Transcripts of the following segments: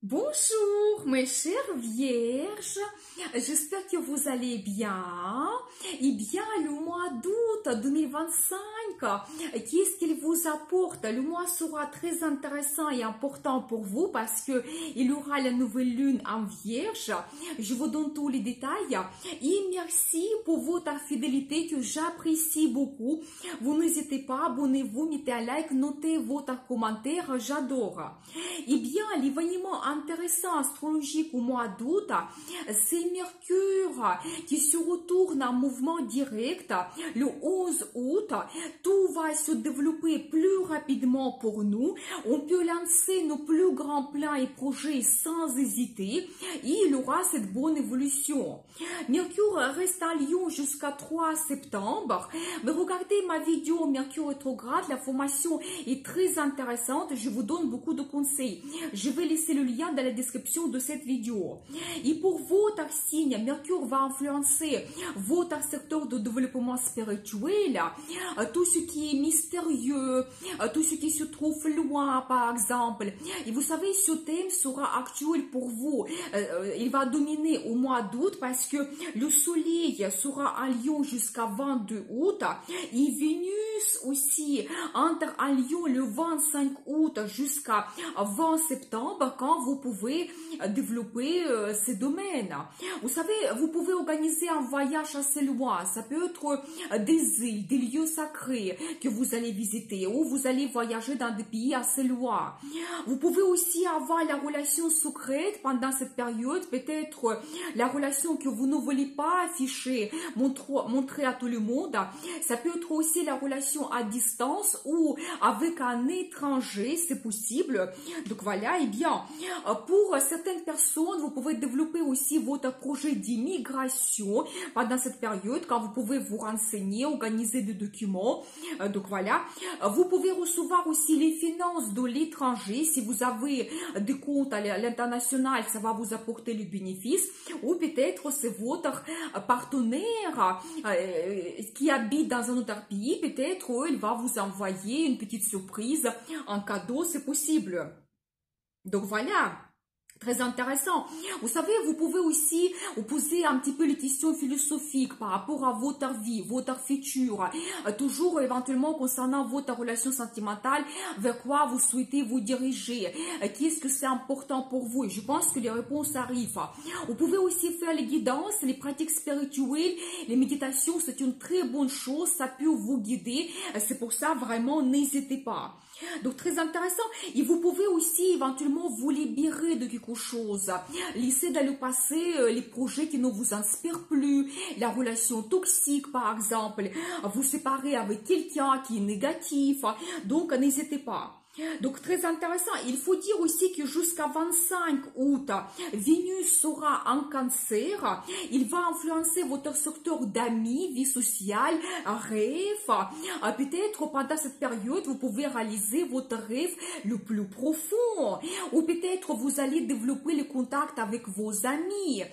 Bonjour mes chères vierges, j'espère que vous allez bien. Eh bien, le mois d'août 2025, qu'est-ce qu'il vous apporte? Le mois sera très intéressant et important pour vous parce que il y aura la nouvelle lune en vierge. Je vous donne tous les détails et merci pour votre fidélité que j'apprécie beaucoup. Vous n'hésitez pas, abonnez-vous, mettez un like, notez votre commentaire, j'adore. Eh bien, l'événement intéressant astrologique au mois d'août, c'est Mercure qui se retourne en mouvement direct le 11 août. Tout va se développer plus rapidement pour nous. On peut lancer nos plus grands plans et projets sans hésiter et il aura cette bonne évolution. Mercure reste en Lion jusqu'à 3 septembre. Mais regardez ma vidéo Mercure rétrograde, la formation est très intéressante. Je vous donne beaucoup de conseils. Je vais laisser le lien dans la description de cette vidéo. Et pour votre signe, Mercure va influencer votre secteur de développement spirituel, tout ce qui est mystérieux, tout ce qui se trouve loin par exemple. Et vous savez, ce thème sera actuel pour vous. Il va dominer au mois d'août parce que le soleil sera en Lion jusqu'à 22 août et Vénus aussi entre en Lion le 25 août jusqu'à 20 septembre quand vous pouvez développer ces domaines. Vous savez, vous pouvez organiser un voyage assez loin. Ça peut être des îles, des lieux sacrés que vous allez visiter ou vous allez voyager dans des pays assez loin. Vous pouvez aussi avoir la relation secrète pendant cette période, peut-être la relation que vous ne voulez pas afficher, montrer à tout le monde. Ça peut être aussi la relation à distance ou avec un étranger, c'est possible. Donc voilà, et bien, pour certaines personnes, vous pouvez développer aussi votre projet d'immigration pendant cette période, quand vous pouvez vous renseigner, organiser des documents. Donc voilà, vous pouvez recevoir aussi les finances de l'étranger. Si vous avez des comptes à l'international, ça va vous apporter le bénéfice. Ou peut-être c'est votre partenaire qui habite dans un autre pays. Peut-être il va vous envoyer une petite surprise, un cadeau, c'est possible. Donc voilà. Très intéressant. Vous savez, vous pouvez aussi vous poser un petit peu les questions philosophiques par rapport à votre vie, votre futur, toujours éventuellement concernant votre relation sentimentale, vers quoi vous souhaitez vous diriger, qu'est-ce que c'est important pour vous. Et je pense que les réponses arrivent. Vous pouvez aussi faire les guidances, les pratiques spirituelles, les méditations, c'est une très bonne chose, ça peut vous guider. C'est pour ça, vraiment, n'hésitez pas. Donc très intéressant, et vous pouvez aussi éventuellement vous libérer de quelque chose, laisser dans le passé les projets qui ne vous inspirent plus, la relation toxique par exemple, vous séparer avec quelqu'un qui est négatif, donc n'hésitez pas. Donc très intéressant, il faut dire aussi que jusqu'à 25 août, Vénus sera en Cancer, il va influencer votre secteur d'amis, vie sociale, rêve. Peut-être pendant cette période, vous pouvez réaliser votre rêve le plus profond, ou peut-être vous allez développer le contact avec vos amis,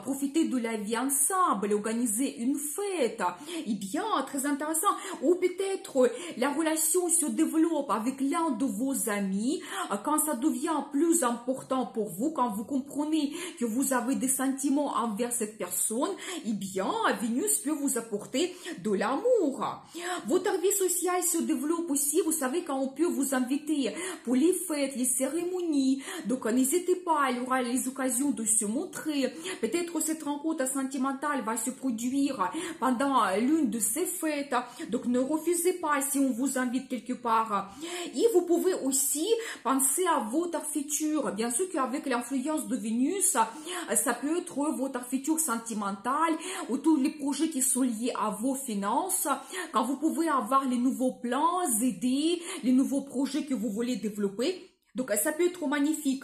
profiter de la vie ensemble, organiser une fête. Eh bien, très intéressant, ou peut-être la relation se développe avec l'un de vos amis, quand ça devient plus important pour vous, quand vous comprenez que vous avez des sentiments envers cette personne, eh bien, Vénus peut vous apporter de l'amour. Votre vie sociale se développe aussi, vous savez, quand on peut vous inviter pour les fêtes, les cérémonies, donc n'hésitez pas, il y aura les occasions de se montrer. Peut-être cette rencontre sentimentale va se produire pendant l'une de ces fêtes, donc ne refusez pas si on vous invite quelque part. Et vous pouvez aussi penser à votre futur. Bien sûr qu'avec l'influence de Vénus, ça peut être votre futur sentimental ou tous les projets qui sont liés à vos finances. Quand vous pouvez avoir les nouveaux plans, idées, les nouveaux projets que vous voulez développer. Donc ça peut être magnifique.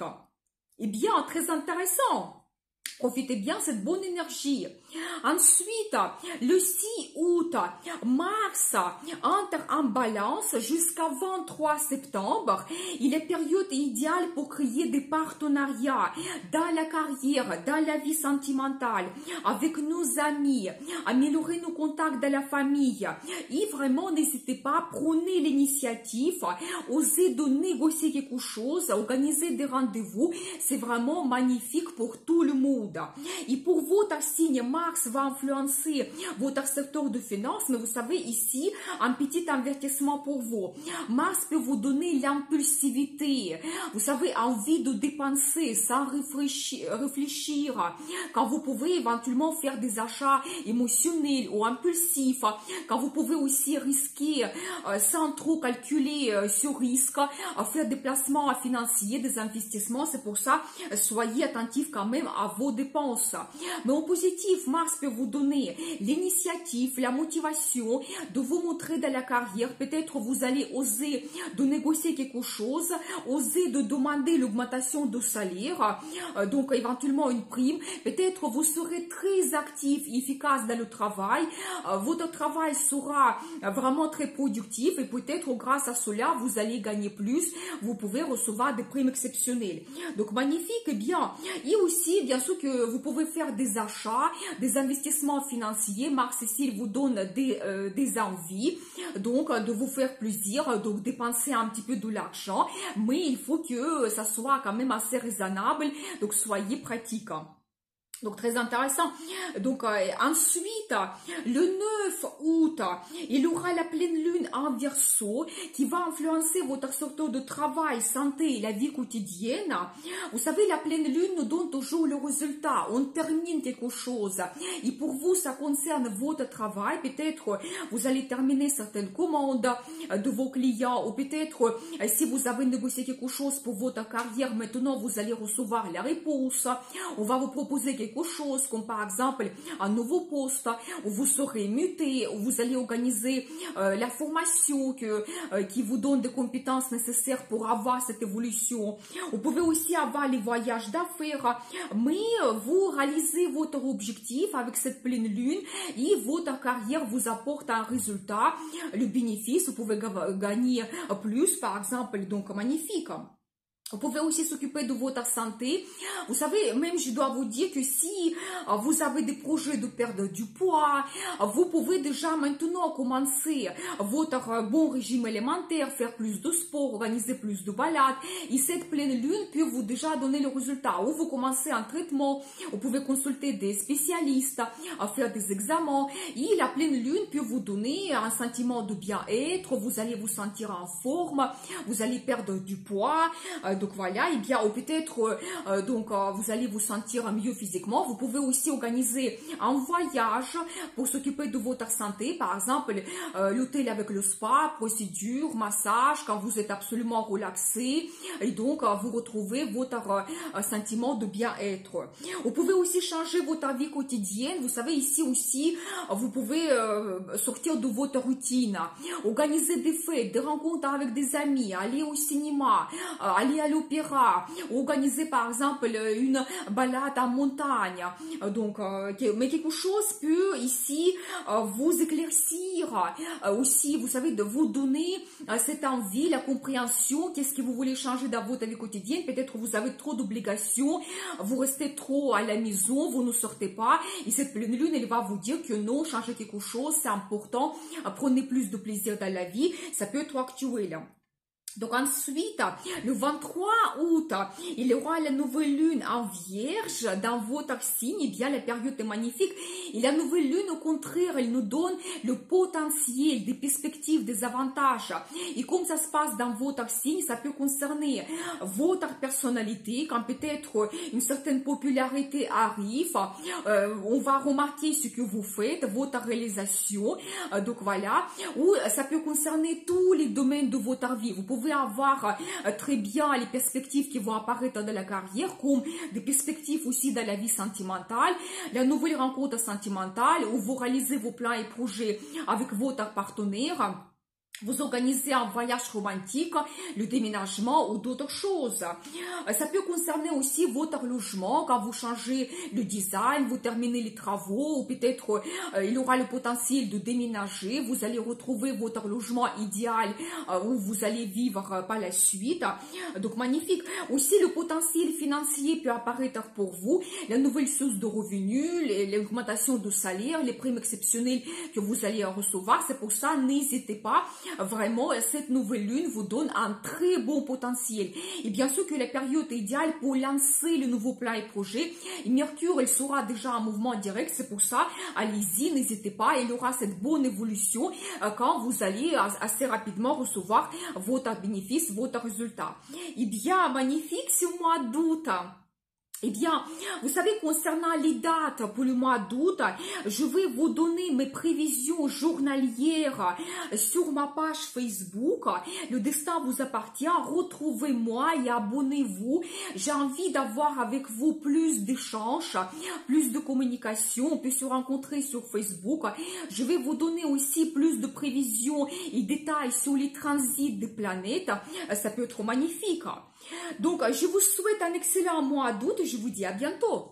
Eh bien, très intéressant. Profitez bien de cette bonne énergie. Ensuite, le 6 août, Mars entre en balance jusqu'à 23 septembre. Il est période idéale pour créer des partenariats dans la carrière, dans la vie sentimentale, avec nos amis, améliorer nos contacts dans la famille. Et vraiment, n'hésitez pas, prenez l'initiative, osez de négocier quelque chose, organiser des rendez-vous. C'est vraiment magnifique pour tout le monde. Et pour votre signe, Mars va influencer votre secteur de finances, mais vous savez ici, un petit avertissement pour vous. Mars peut vous donner l'impulsivité, vous savez, envie de dépenser sans réfléchir, quand vous pouvez éventuellement faire des achats émotionnels ou impulsifs, quand vous pouvez aussi risquer sans trop calculer sur risque, faire des placements financiers, des investissements. C'est pour ça, soyez attentifs quand même à vos dépenses. Mais en positif, Mars peut vous donner l'initiative, la motivation de vous montrer dans la carrière. Peut-être vous allez oser de négocier quelque chose, oser de demander l'augmentation de salaire, donc éventuellement une prime. Peut-être vous serez très actif, efficace dans le travail. Votre travail sera vraiment très productif et peut-être grâce à cela, vous allez gagner plus. Vous pouvez recevoir des primes exceptionnelles. Donc magnifique, et bien. Et aussi, bien sûr, que vous pouvez faire des achats, des investissements financiers. Mars ici, il vous donne des envies, donc de vous faire plaisir, donc dépenser un petit peu de l'argent, mais il faut que ça soit quand même assez raisonnable, donc soyez pratique. Donc, très intéressant. Donc, ensuite, le 9 août, il y aura la pleine lune en Verseau qui va influencer votre secteur de travail, santé et la vie quotidienne. Vous savez, la pleine lune nous donne toujours le résultat. On termine quelque chose. Et pour vous, ça concerne votre travail. Peut-être vous allez terminer certaines commandes de vos clients ou peut-être si vous avez négocié quelque chose pour votre carrière, maintenant vous allez recevoir la réponse. On va vous proposer quelque chose, comme par exemple un nouveau poste où vous serez muté, où vous allez organiser la formation qui vous donne des compétences nécessaires pour avoir cette évolution. Vous pouvez aussi avoir les voyages d'affaires, mais vous réalisez votre objectif avec cette pleine lune et votre carrière vous apporte un résultat, le bénéfice, vous pouvez gagner plus, par exemple, donc magnifique. Vous pouvez aussi s'occuper de votre santé. Vous savez, même je dois vous dire que si vous avez des projets de perdre du poids, vous pouvez déjà maintenant commencer votre bon régime alimentaire, faire plus de sport, organiser plus de balades. Et cette pleine lune peut vous déjà donner le résultat. Ou vous commencez un traitement, vous pouvez consulter des spécialistes, faire des examens. Et la pleine lune peut vous donner un sentiment de bien-être. Vous allez vous sentir en forme, vous allez perdre du poids. Donc voilà, et bien, ou peut-être vous allez vous sentir mieux physiquement. Vous pouvez aussi organiser un voyage pour s'occuper de votre santé, par exemple l'hôtel avec le spa, procédure, massage, quand vous êtes absolument relaxé et donc vous retrouvez votre sentiment de bien-être. Vous pouvez aussi changer votre vie quotidienne. Vous savez, ici aussi, vous pouvez sortir de votre routine, organiser des fêtes, des rencontres avec des amis, aller au cinéma, aller à l'opéra, organiser par exemple une balade en montagne. Donc, mais quelque chose peut ici vous éclaircir aussi, vous savez, de vous donner cette envie, la compréhension, qu'est-ce que vous voulez changer dans votre vie quotidienne. Peut-être vous avez trop d'obligations, vous restez trop à la maison, vous ne sortez pas. Et cette pleine lune, elle va vous dire que non, changer quelque chose, c'est important. Prenez plus de plaisir dans la vie, ça peut être actuel. Donc ensuite, le 23 août, il y aura la nouvelle lune en Vierge dans votre signe. Et bien, la période est magnifique. Et la nouvelle lune, au contraire, elle nous donne le potentiel, des perspectives, des avantages. Et comme ça se passe dans votre signe, ça peut concerner votre personnalité. Quand peut-être une certaine popularité arrive, on va remarquer ce que vous faites, votre réalisation. Donc voilà. Ou ça peut concerner tous les domaines de votre vie. Vous pouvez avoir très bien les perspectives qui vont apparaître dans la carrière, comme des perspectives aussi dans la vie sentimentale, la nouvelle rencontre sentimentale où vous réalisez vos plans et projets avec votre partenaire. vous organisez un voyage romantique, le déménagement ou d'autres choses. Ça peut concerner aussi votre logement, quand vous changez le design, vous terminez les travaux, ou peut-être il aura le potentiel de déménager, vous allez retrouver votre logement idéal où vous allez vivre par la suite. Donc magnifique. Aussi le potentiel financier peut apparaître pour vous, la nouvelle source de revenus, l'augmentation de salaire, les primes exceptionnelles que vous allez recevoir. C'est pour ça, n'hésitez pas. Vraiment, cette nouvelle lune vous donne un très bon potentiel. Et bien sûr que la période est idéale pour lancer le nouveau plan et projet. Et Mercure, elle sera déjà en mouvement direct. C'est pour ça, allez-y, n'hésitez pas. Il y aura cette bonne évolution quand vous allez assez rapidement recevoir votre bénéfice, votre résultat. Et bien, magnifique, c'est au mois d'août. Eh bien, vous savez, concernant les dates pour le mois d'août, je vais vous donner mes prévisions journalières sur ma page Facebook. Le destin vous appartient. Retrouvez-moi et abonnez-vous. J'ai envie d'avoir avec vous plus d'échanges, plus de communication. On peut se rencontrer sur Facebook. Je vais vous donner aussi plus de prévisions et détails sur les transits des planètes. Ça peut être magnifique. Donc, je vous souhaite un excellent mois d'août et je vous dis à bientôt.